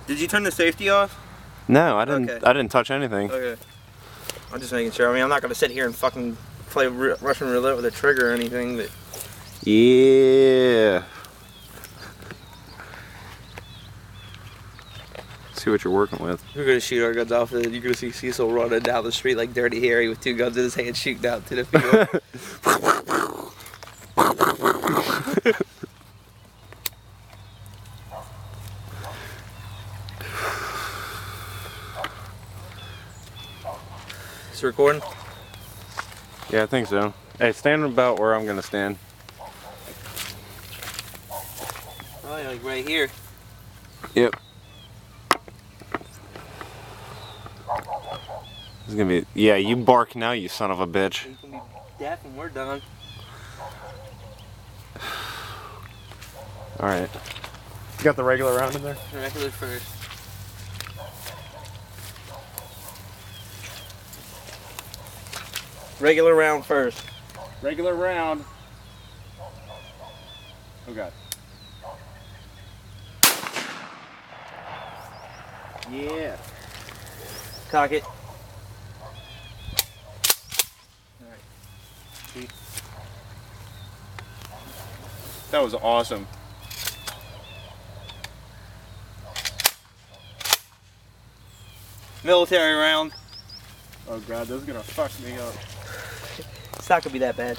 Did you turn the safety off? No, I didn't. Okay. I didn't touch anything. Okay. I'm just making sure. I mean, I'm not gonna sit here and fucking play Russian roulette with a trigger or anything. But Yeah. See what you're working with. we're gonna shoot our guns off. You're gonna see Cecil running down the street like Dirty Harry with 2 guns in his hand, shooting out to the field. It's recording. Yeah, I think so. Hey, stand about where I'm gonna stand. Oh, like right here. Yep. This is gonna be. Yeah, you bark now, you son of a bitch. You can be deaf when we're done. All right. You got the regular round in there? Regular first. Regular round first. Regular round. Oh god. Yeah. Cock it. Alright. That was awesome. Military round. Oh god, this is gonna fuck me up. It's not gonna be that bad.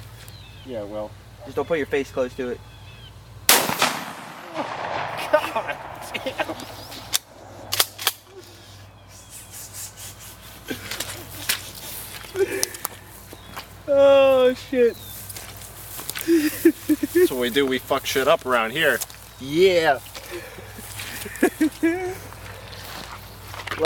Yeah, well. Just don't put your face close to it. God damn. Oh shit. That's what we do, we fuck shit up around here. Yeah.